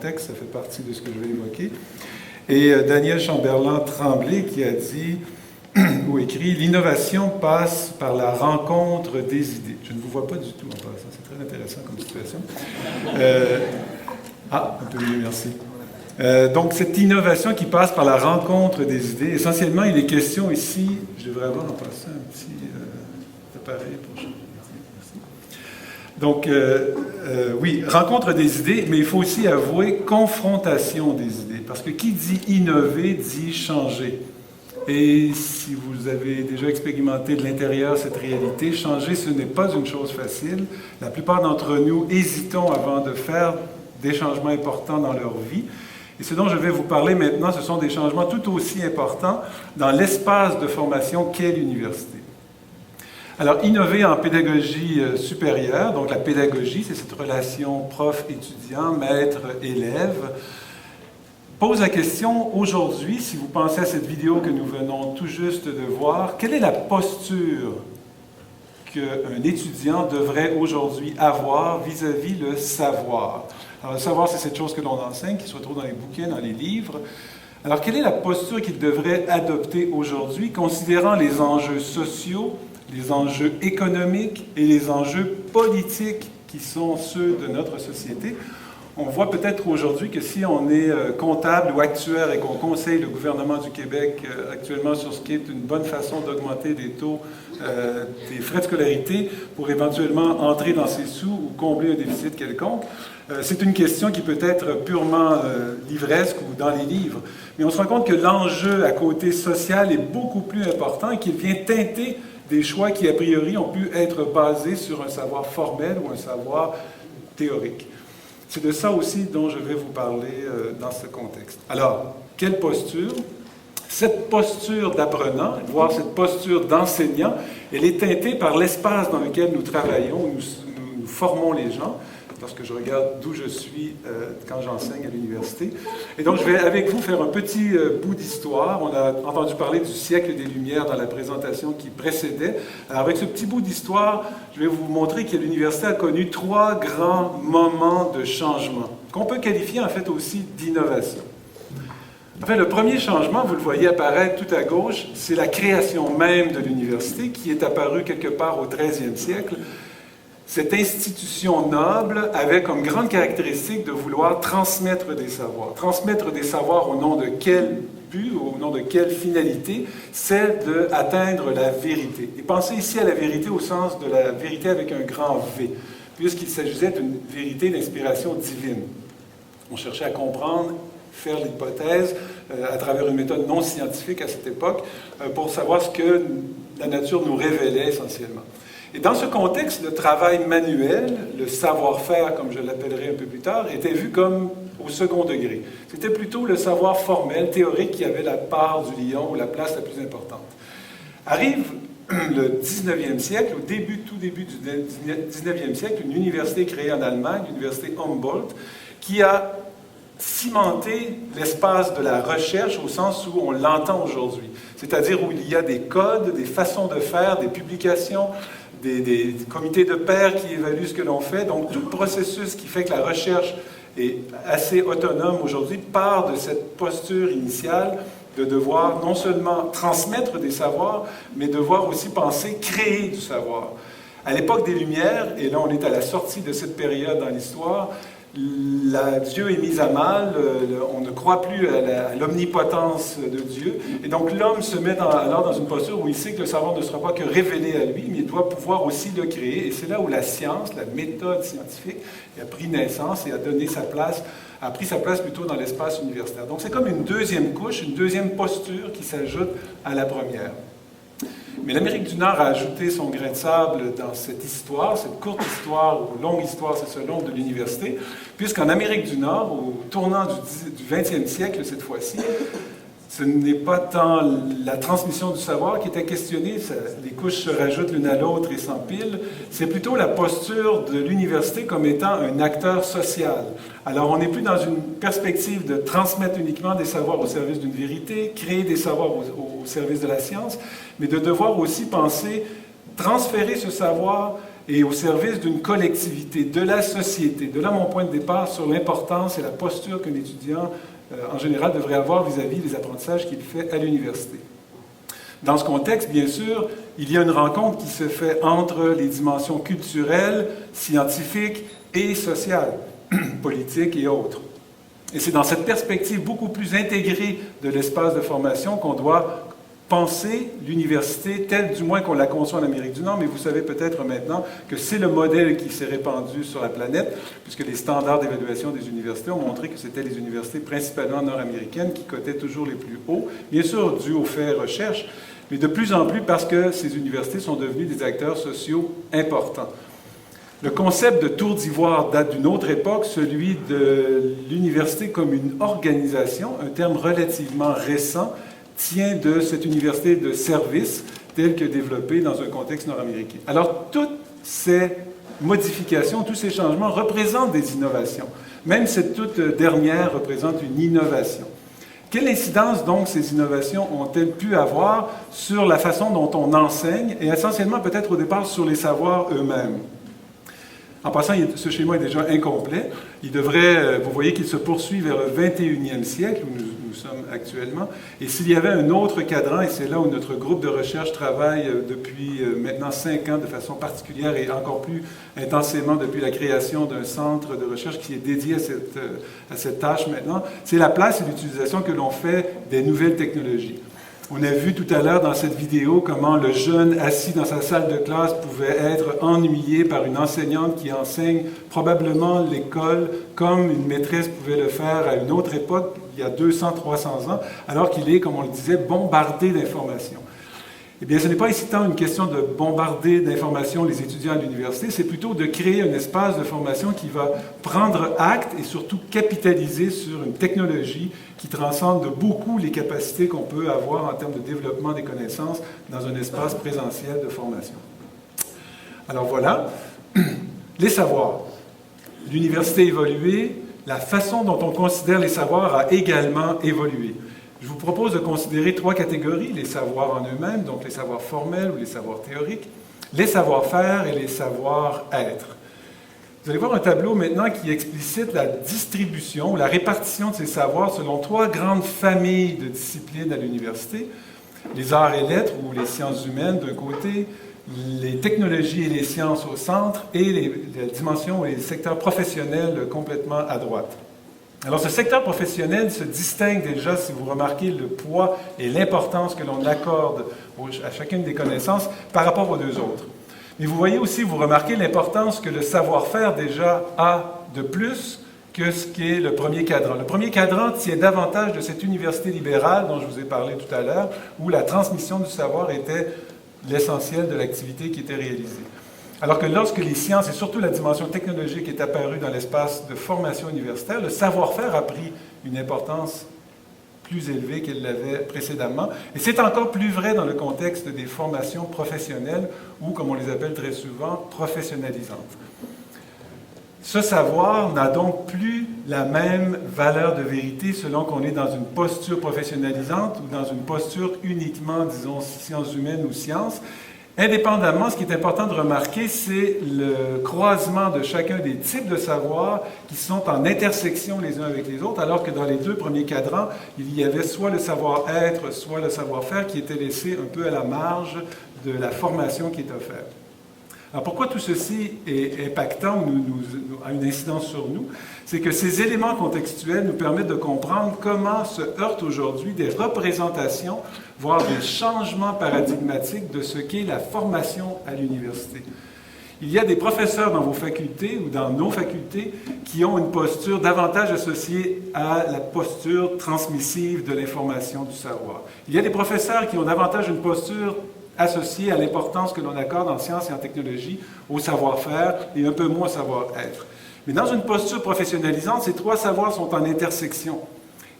contexte, ça fait partie de ce que je vais évoquer. Et Daniel Chamberlain-Tremblay qui a dit, ou écrit, « L'innovation passe par la rencontre des idées ». Je ne vous vois pas du tout en passant, c'est très intéressant comme situation. Un peu mieux, merci. Donc, cette innovation qui passe par la rencontre des idées, essentiellement, il est question ici, je devrais avoir en passant un petit appareil pour changer. Donc, oui, rencontre des idées, mais il faut aussi avouer confrontation des idées, parce que qui dit innover dit changer. Et si vous avez déjà expérimenté de l'intérieur cette réalité, changer, ce n'est pas une chose facile. La plupart d'entre nous hésitons avant de faire des changements importants dans leur vie. Et ce dont je vais vous parler maintenant, ce sont des changements tout aussi importants dans l'espace de formation qu'est l'université. Alors, innover en pédagogie supérieure, donc la pédagogie, c'est cette relation prof-étudiant, maître-élève, pose la question aujourd'hui, si vous pensez à cette vidéo que nous venons tout juste de voir, quelle est la posture qu'un étudiant devrait aujourd'hui avoir vis-à-vis le savoir? Alors, le savoir, c'est cette chose que l'on enseigne, qui se retrouve dans les bouquins, dans les livres. Alors, quelle est la posture qu'il devrait adopter aujourd'hui, considérant les enjeux sociaux, les enjeux économiques et les enjeux politiques qui sont ceux de notre société? On voit peut-être aujourd'hui que si on est comptable ou actuaire et qu'on conseille le gouvernement du Québec actuellement sur ce qui est une bonne façon d'augmenter les taux des frais de scolarité pour éventuellement entrer dans ses sous ou combler un déficit quelconque, c'est une question qui peut être purement livresque ou dans les livres. Mais on se rend compte que l'enjeu à côté social est beaucoup plus important et qu'il vient teinter des choix qui, a priori, ont pu être basés sur un savoir formel ou un savoir théorique. C'est de ça aussi dont je vais vous parler dans ce contexte. Alors, quelle posture? Cette posture d'apprenant, voire cette posture d'enseignant, elle est teintée par l'espace dans lequel nous travaillons, nous formons les gens, lorsque je regarde d'où je suis quand j'enseigne à l'université. Et donc, je vais avec vous faire un petit bout d'histoire. On a entendu parler du siècle des Lumières dans la présentation qui précédait. Alors, avec ce petit bout d'histoire, je vais vous montrer que l'université a connu 3 grands moments de changement, qu'on peut qualifier en fait aussi d'innovation. Enfin, le premier changement, vous le voyez apparaître tout à gauche, c'est la création même de l'université qui est apparue quelque part au 13e siècle. Cette institution noble avait comme grande caractéristique de vouloir transmettre des savoirs. Transmettre des savoirs au nom de quel but, au nom de quelle finalité? Celle d'atteindre la vérité. Et pensez ici à la vérité au sens de la vérité avec un grand V, puisqu'il s'agissait d'une vérité d'inspiration divine. On cherchait à comprendre, faire l'hypothèse à travers une méthode non scientifique à cette époque pour savoir ce que la nature nous révélait essentiellement. Et dans ce contexte, le travail manuel, le savoir-faire, comme je l'appellerai un peu plus tard, était vu comme au second degré. C'était plutôt le savoir formel, théorique, qui avait la part du lion ou la place la plus importante. Arrive le 19e siècle, tout début du 19e siècle, une université créée en Allemagne, l'université Humboldt, qui a cimenté l'espace de la recherche au sens où on l'entend aujourd'hui. C'est-à-dire où il y a des codes, des façons de faire, des publications, des comités de pairs qui évaluent ce que l'on fait. Donc, tout le processus qui fait que la recherche est assez autonome aujourd'hui part de cette posture initiale de devoir non seulement transmettre des savoirs, mais devoir aussi penser créer du savoir. À l'époque des Lumières, et là on est à la sortie de cette période dans l'histoire, Dieu est mis à mal, on ne croit plus à l'omnipotence de Dieu, et donc l'homme se met alors dans une posture où il sait que le savoir ne sera pas que révélé à lui, mais il doit pouvoir aussi le créer, et c'est là où la science, la méthode scientifique, a pris naissance et a pris sa place plutôt dans l'espace universitaire. Donc c'est comme une deuxième couche, une deuxième posture qui s'ajoute à la première. Mais l'Amérique du Nord a ajouté son grain de sable dans cette histoire, cette courte histoire, ou longue histoire, c'est selon, de l'université, puisqu'en Amérique du Nord, au tournant du 20e siècle cette fois-ci, ce n'est pas tant la transmission du savoir qui était questionnée, les couches se rajoutent l'une à l'autre et s'empilent, c'est plutôt la posture de l'université comme étant un acteur social. Alors on n'est plus dans une perspective de transmettre uniquement des savoirs au service d'une vérité, créer des savoirs au service de la science, mais de devoir aussi penser transférer ce savoir est au service d'une collectivité, de la société. De là mon point de départ sur l'importance et la posture qu'un étudiant, en général, devrait avoir vis-à-vis des apprentissages qu'il fait à l'université. Dans ce contexte, bien sûr, il y a une rencontre qui se fait entre les dimensions culturelles, scientifiques et sociales, politiques et autres. Et c'est dans cette perspective beaucoup plus intégrée de l'espace de formation qu'on doit penser l'université telle du moins qu'on la conçoit en Amérique du Nord, mais vous savez peut-être maintenant que c'est le modèle qui s'est répandu sur la planète, puisque les standards d'évaluation des universités ont montré que c'était les universités principalement nord-américaines qui cotaient toujours les plus hauts, bien sûr dû au fait recherche, mais de plus en plus parce que ces universités sont devenues des acteurs sociaux importants. Le concept de tour d'ivoire date d'une autre époque, celui de l'université comme une organisation, un terme relativement récent, tient de cette université de service telle que développée dans un contexte nord-américain. Alors, toutes ces modifications, tous ces changements représentent des innovations. Même cette toute dernière représente une innovation. Quelle incidence, donc, ces innovations ont-elles pu avoir sur la façon dont on enseigne et essentiellement peut-être au départ sur les savoirs eux-mêmes? En passant, ce schéma est déjà incomplet. Il devrait, vous voyez qu'il se poursuit vers le 21e siècle, où nous sommes actuellement. Et s'il y avait un autre cadran, et c'est là où notre groupe de recherche travaille depuis maintenant 5 ans de façon particulière et encore plus intensément depuis la création d'un centre de recherche qui est dédié à cette tâche maintenant, c'est la place et l'utilisation que l'on fait des nouvelles technologies. On a vu tout à l'heure dans cette vidéo comment le jeune assis dans sa salle de classe pouvait être ennuyé par une enseignante qui enseigne probablement l'école comme une maîtresse pouvait le faire à une autre époque, il y a 200, 300 ans, alors qu'il est, comme on le disait, bombardé d'informations. Eh bien, ce n'est pas ici tant une question de bombarder d'informations les étudiants à l'université, c'est plutôt de créer un espace de formation qui va prendre acte et surtout capitaliser sur une technologie qui transcende de beaucoup les capacités qu'on peut avoir en termes de développement des connaissances dans un espace présentiel de formation. Alors voilà, les savoirs. L'université a évolué, la façon dont on considère les savoirs a également évolué. Je vous propose de considérer 3 catégories, les savoirs en eux-mêmes, donc les savoirs formels ou les savoirs théoriques, les savoir-faire et les savoir-être. Vous allez voir un tableau maintenant qui explicite la distribution ou la répartition de ces savoirs selon 3 grandes familles de disciplines à l'université, les arts et lettres ou les sciences humaines d'un côté, les technologies et les sciences au centre et les dimensions ou les secteurs professionnels complètement à droite. Alors, ce secteur professionnel se distingue déjà, si vous remarquez, le poids et l'importance que l'on accorde à chacune des connaissances par rapport aux 2 autres. Mais vous voyez aussi, vous remarquez l'importance que le savoir-faire déjà a de plus que ce qui est le premier cadran. Le premier cadran tient davantage de cette université libérale dont je vous ai parlé tout à l'heure, où la transmission du savoir était l'essentiel de l'activité qui était réalisée. Alors que lorsque les sciences, et surtout la dimension technologique, est apparue dans l'espace de formation universitaire, le savoir-faire a pris une importance plus élevée qu'elle l'avait précédemment. Et c'est encore plus vrai dans le contexte des formations professionnelles ou, comme on les appelle très souvent, professionnalisantes. Ce savoir n'a donc plus la même valeur de vérité selon qu'on est dans une posture professionnalisante ou dans une posture uniquement, disons, sciences humaines ou sciences. Indépendamment, ce qui est important de remarquer, c'est le croisement de chacun des types de savoirs qui sont en intersection les uns avec les autres, alors que dans les 2 premiers cadrans, il y avait soit le savoir-être, soit le savoir-faire qui était laissé un peu à la marge de la formation qui est offerte. Alors pourquoi tout ceci est impactant ou a une incidence sur nous? C'est que ces éléments contextuels nous permettent de comprendre comment se heurtent aujourd'hui des représentations, voire des changements paradigmatiques de ce qu'est la formation à l'université. Il y a des professeurs dans vos facultés ou dans nos facultés qui ont une posture davantage associée à la posture transmissive de l'information du savoir. Il y a des professeurs qui ont davantage une posture associée à l'importance que l'on accorde en sciences et en technologie au savoir-faire et un peu moins au savoir-être. Mais dans une posture professionnalisante, ces 3 savoirs sont en intersection.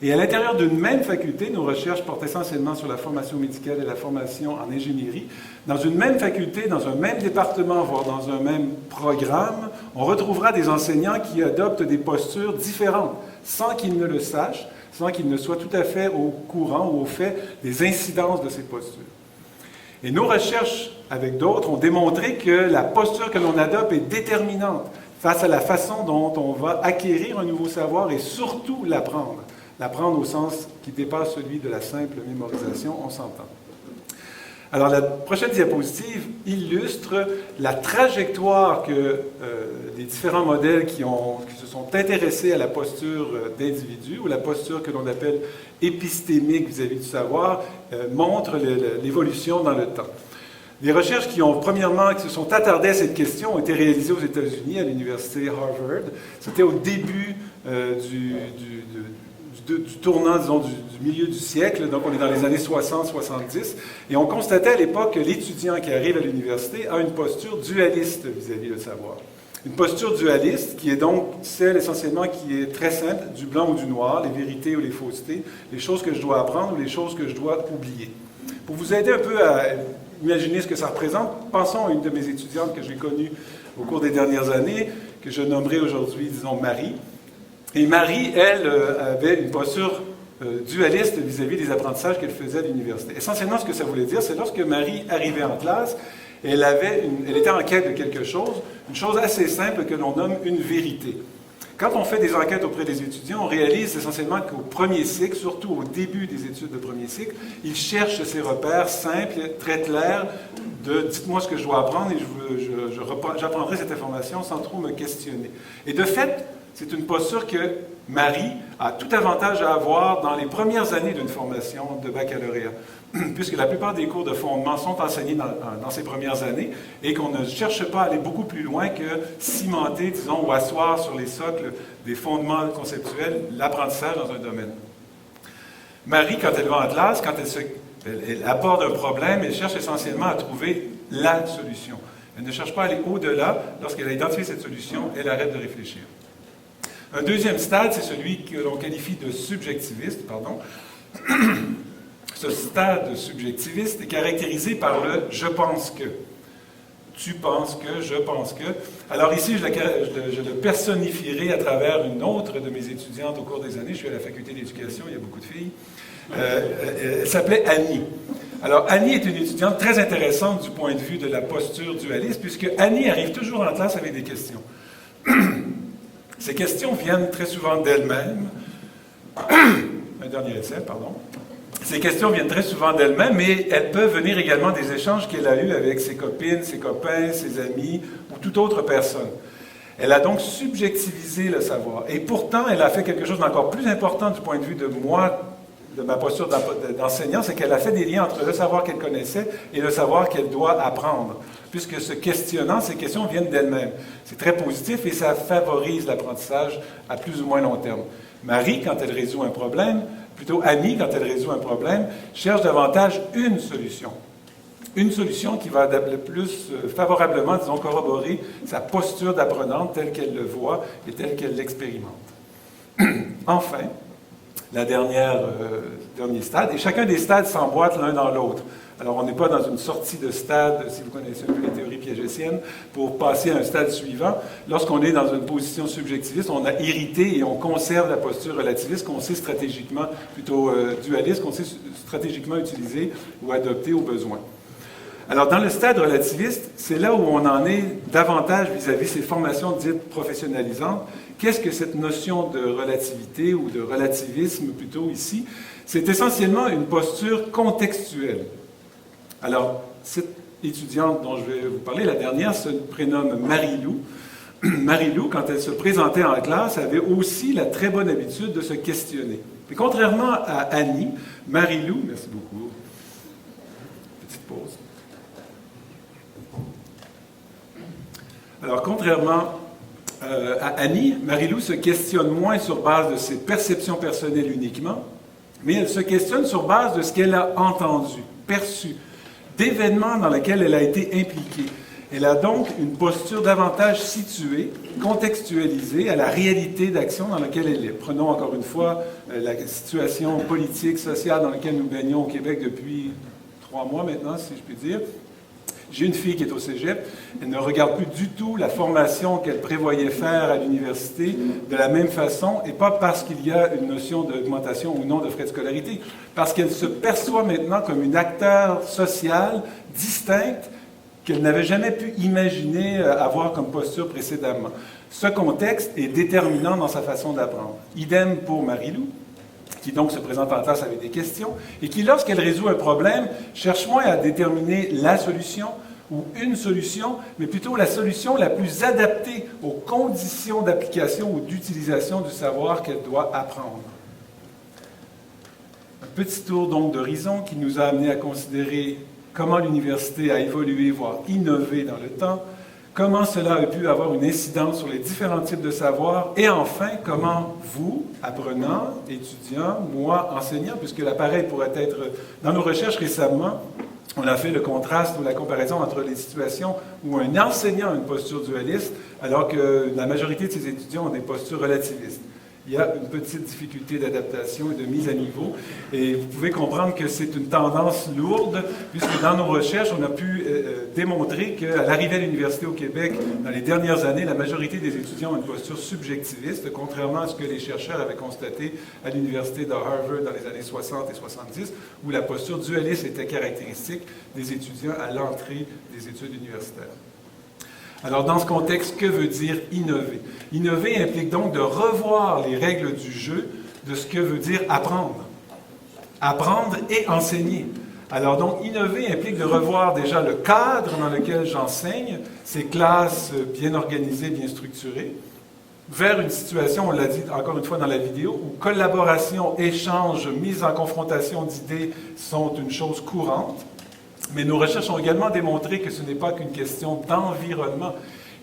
Et à l'intérieur d'une même faculté, nos recherches portent essentiellement sur la formation médicale et la formation en ingénierie. Dans une même faculté, dans un même département, voire dans un même programme, on retrouvera des enseignants qui adoptent des postures différentes, sans qu'ils ne le sachent, sans qu'ils ne soient tout à fait au courant ou au fait des incidences de ces postures. Et nos recherches avec d'autres ont démontré que la posture que l'on adopte est déterminante face à la façon dont on va acquérir un nouveau savoir et surtout l'apprendre. L'apprendre au sens qui dépasse celui de la simple mémorisation, on s'entend. Alors, la prochaine diapositive illustre la trajectoire que les différents modèles qui se sont intéressés à la posture d'individu, ou la posture que l'on appelle épistémique vis-à-vis du savoir, montrent l'évolution dans le temps. Les recherches qui se sont attardées à cette question ont été réalisées aux États-Unis, à l'université Harvard. C'était au début du tournant, disons, du milieu du siècle, donc on est dans les années 60-70, et on constatait à l'époque que l'étudiant qui arrive à l'université a une posture dualiste vis-à-vis du savoir. Une posture dualiste qui est donc celle essentiellement qui est très simple, du blanc ou du noir, les vérités ou les faussetés, les choses que je dois apprendre ou les choses que je dois oublier. Pour vous aider un peu à imaginer ce que ça représente, pensons à une de mes étudiantes que j'ai connue au cours des dernières années, que je nommerai aujourd'hui, disons, Marie. Et Marie, elle, avait une posture dualiste vis-à-vis des apprentissages qu'elle faisait à l'université. Essentiellement, ce que ça voulait dire, c'est lorsque Marie arrivait en classe, elle était en quête de quelque chose, une chose assez simple que l'on nomme une vérité. Quand on fait des enquêtes auprès des étudiants, on réalise essentiellement qu'au premier cycle, surtout au début des études de premier cycle, ils cherchent ces repères simples, très clairs, de « dites-moi ce que je dois apprendre et j'apprendrai cette information sans trop me questionner ». Et de fait, c'est une posture que Marie a tout avantage à avoir dans les premières années d'une formation de baccalauréat, puisque la plupart des cours de fondement sont enseignés dans ces premières années et qu'on ne cherche pas à aller beaucoup plus loin que cimenter, disons, ou asseoir sur les socles des fondements conceptuels l'apprentissage dans un domaine. Marie, quand elle va en classe, quand elle aborde un problème, elle cherche essentiellement à trouver la solution. Elle ne cherche pas à aller au-delà. Lorsqu'elle a identifié cette solution, elle arrête de réfléchir. Un deuxième stade, c'est celui que l'on qualifie de subjectiviste, pardon. Ce stade subjectiviste est caractérisé par le « je pense que ». Tu penses que, je pense que. Alors ici, je le personnifierai à travers une autre de mes étudiantes au cours des années. Je suis à la faculté d'éducation, il y a beaucoup de filles. Elle s'appelait Annie. Alors, Annie est une étudiante très intéressante du point de vue de la posture dualiste, puisque Annie arrive toujours en classe avec des questions. Ces questions viennent très souvent d'elle-même. Un dernier essai, pardon. Ces questions viennent très souvent d'elle-même, mais elles peuvent venir également des échanges qu'elle a eus avec ses copines, ses copains, ses amis ou toute autre personne. Elle a donc subjectivisé le savoir. Et pourtant, elle a fait quelque chose d'encore plus important du point de vue de moi, de ma posture d'enseignant, c'est qu'elle a fait des liens entre le savoir qu'elle connaissait et le savoir qu'elle doit apprendre. Puisque ce questionnant, ces questions viennent d'elle-même. C'est très positif et ça favorise l'apprentissage à plus ou moins long terme. Marie, quand elle résout un problème, plutôt Annie, quand elle résout un problème, cherche davantage une solution. Une solution qui va le plus favorablement, disons, corroborer sa posture d'apprenante telle qu'elle le voit et telle qu'elle l'expérimente. Enfin, dernier stade, et chacun des stades s'emboîte l'un dans l'autre. Alors, on n'est pas dans une sortie de stade, si vous connaissez un peu les théories piagétiennes, pour passer à un stade suivant. Lorsqu'on est dans une position subjectiviste, on a hérité et on conserve la posture relativiste qu'on sait stratégiquement, plutôt dualiste, qu'on sait stratégiquement utiliser ou adopter au besoin. Alors, dans le stade relativiste, c'est là où on en est davantage vis-à-vis ces formations dites professionnalisantes. Qu'est-ce que cette notion de relativité ou de relativisme plutôt ici? C'est essentiellement une posture contextuelle. Alors, cette étudiante dont je vais vous parler, la dernière, se prénomme Marie-Lou. Marie-Lou, quand elle se présentait en classe, avait aussi la très bonne habitude de se questionner. Et contrairement à Annie, Marie-Lou, merci beaucoup, petite pause. Alors, contrairement à Annie, Marie-Lou se questionne moins sur base de ses perceptions personnelles uniquement, mais elle se questionne sur base de ce qu'elle a entendu, perçu, d'événements dans lesquels elle a été impliquée. Elle a donc une posture davantage située, contextualisée à la réalité d'action dans laquelle elle est. Prenons encore une fois la situation politique, sociale dans laquelle nous baignons au Québec depuis 3 mois maintenant, si je puis dire. J'ai une fille qui est au cégep, elle ne regarde plus du tout la formation qu'elle prévoyait faire à l'université de la même façon, et pas parce qu'il y a une notion d'augmentation ou non de frais de scolarité, parce qu'elle se perçoit maintenant comme une acteur sociale distincte qu'elle n'avait jamais pu imaginer avoir comme posture précédemment. Ce contexte est déterminant dans sa façon d'apprendre. Idem pour Marie-Lou, qui donc se présente en classe avec des questions, et qui, lorsqu'elle résout un problème, cherche moins à déterminer la solution ou une solution, mais plutôt la solution la plus adaptée aux conditions d'application ou d'utilisation du savoir qu'elle doit apprendre. Un petit tour donc d'horizon qui nous a amené à considérer comment l'université a évolué, voire innové dans le temps, comment cela a pu avoir une incidence sur les différents types de savoirs, et enfin, comment vous, apprenants, étudiants, moi, enseignants, puisque l'appareil pourrait être, dans nos recherches récemment, on a fait le contraste ou la comparaison entre les situations où un enseignant a une posture dualiste, alors que la majorité de ses étudiants ont des postures relativistes. Il y a une petite difficulté d'adaptation et de mise à niveau. Et vous pouvez comprendre que c'est une tendance lourde, puisque dans nos recherches, on a pu démontrer qu'à l'arrivée à l'université au Québec, dans les dernières années, la majorité des étudiants ont une posture subjectiviste, contrairement à ce que les chercheurs avaient constaté à l'université de Harvard dans les années 60 et 70, où la posture dualiste était caractéristique des étudiants à l'entrée des études universitaires. Alors, dans ce contexte, que veut dire innover? Innover implique donc de revoir les règles du jeu de ce que veut dire apprendre. Apprendre et enseigner. Alors donc, innover implique de revoir déjà le cadre dans lequel j'enseigne, ces classes bien organisées, bien structurées, vers une situation, on l'a dit encore une fois dans la vidéo, où collaboration, échange, mise en confrontation d'idées sont une chose courante. Mais nos recherches ont également démontré que ce n'est pas qu'une question d'environnement.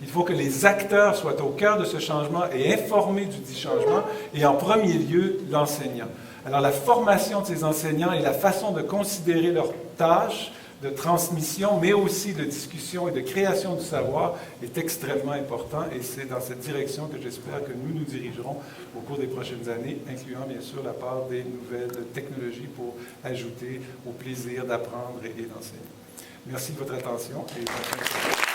Il faut que les acteurs soient au cœur de ce changement et informés du dit changement, et en premier lieu, l'enseignant. Alors la formation de ces enseignants et la façon de considérer leurs tâches de transmission, mais aussi de discussion et de création du savoir est extrêmement important, et c'est dans cette direction que j'espère que nous nous dirigerons au cours des prochaines années, incluant bien sûr la part des nouvelles technologies pour ajouter au plaisir d'apprendre et d'enseigner. Merci de votre attention et bonne fin de soirée.